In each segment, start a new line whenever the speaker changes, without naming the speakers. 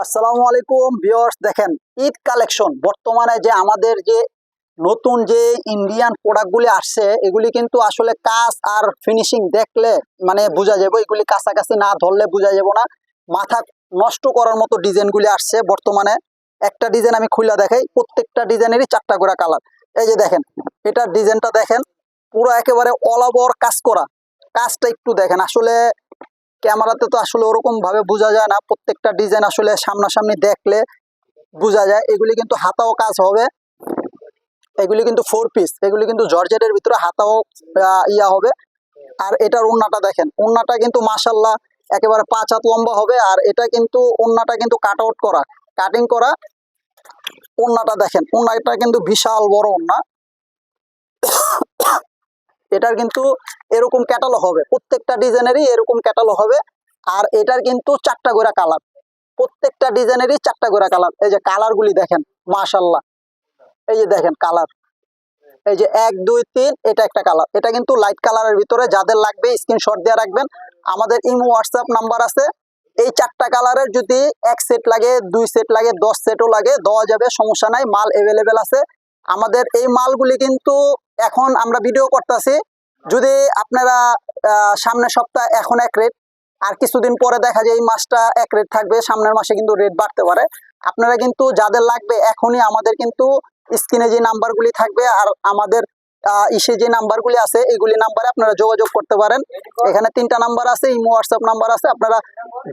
আসসালামু আলাইকুম ভিউয়ার্স, দেখেন ঈদ কালেকশন বর্তমানে যে আমাদের যে নতুন যে ইন্ডিয়ান প্রোডাক্টগুলি আসছে এগুলি কিন্তু আসলে কাজ আর ফিনিশিং দেখলে মানে বোঝা যাবে, এগুলি কাছাকাছি না ধরলে বোঝা যাবে না। মাথা নষ্ট করার মতো ডিজাইনগুলি আসছে বর্তমানে। একটা ডিজাইন আমি খুলে দেখাই, প্রত্যেকটা ডিজাইনেরই 4টা করে কালার। এই যে দেখেন, এটার ডিজাইনটা দেখেন, পুরো একেবারে অল ওভার কাজ করা। কাজটা একটু দেখেন, আসলে ক্যামেরাতে তো আসলে ওরকম ভাবে বোঝা যায় না, প্রত্যেকটা ডিজাইন আসলে সামনাসামনি দেখলে বোঝা যায়। এগুলি কিন্তু হাতাও কাজ হবে, এগুলি কিন্তু 4 পিস, এগুলি কিন্তু জর্জেটের ভিতরে হাতাও ইয়া হবে। আর এটার ওন্নাটা দেখেন, ওন্নাটা কিন্তু মাশাল্লাহ একেবারে 5 হাত লম্বা হবে। আর এটা কিন্তু ওন্নাটা কিন্তু কাট আউট করা, কাটিং করা। ওন্নাটা দেখেন, ওন্নাটা কিন্তু বিশাল বড় ওন্না। এটার কিন্তু এরকম ক্যাটালগ হবে, প্রত্যেকটা ডিজাইনেরই এরকম ক্যাটালগ হবে। আর এটার কিন্তু 4টা করে কালার, প্রত্যেকটা ডিজাইনেরই 4টা করে কালার। এই যে কালারগুলি দেখেন মাশাল্লাহ, এই যে দেখেন কালার, এই যে 1 2 3, এটা একটা কালার। এটা কিন্তু লাইট কালারের ভিতরে, যাদের লাগবে স্ক্রিনশট দিয়ে রাখবেন। আমাদের ইমো হোয়াটসঅ্যাপ নাম্বার আছে। এই 4টা কালারের যদি 1 সেট লাগে, 2 সেট লাগে, 10 সেটও লাগে, দেওয়া যাবে, সমস্যা নাই, মাল অ্যাভেলেবেল আছে। আমাদের এই মালগুলি কিন্তু এখন আমরা ভিডিও করতেছি, যদি আপনারা সামনের সপ্তাহ এখন এক রেট, আর কিছুদিন পরে দেখা যায় এই মাসটা এক রেট থাকবে, সামনের মাসে কিন্তু রেট বাড়তে পারে। আপনারা কিন্তু যাদের লাগবে এখনই আমাদের কিন্তু স্ক্রিনে যে নাম্বারগুলি থাকবে আর আমাদের ইসে যে নাম্বারগুলি আছে এগুলি নাম্বারে আপনারা যোগাযোগ করতে পারেন। এখানে 3টা নাম্বার আছে, ইমো হোয়াটসঅ্যাপ নাম্বার আছে। আপনারা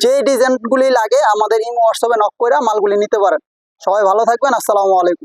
যে ডিজাইনগুলি লাগে আমাদের ইমো হোয়াটসঅ্যাপে নক করে মালগুলি নিতে পারেন। সবাই ভালো থাকবেন, আসসালামু আলাইকুম।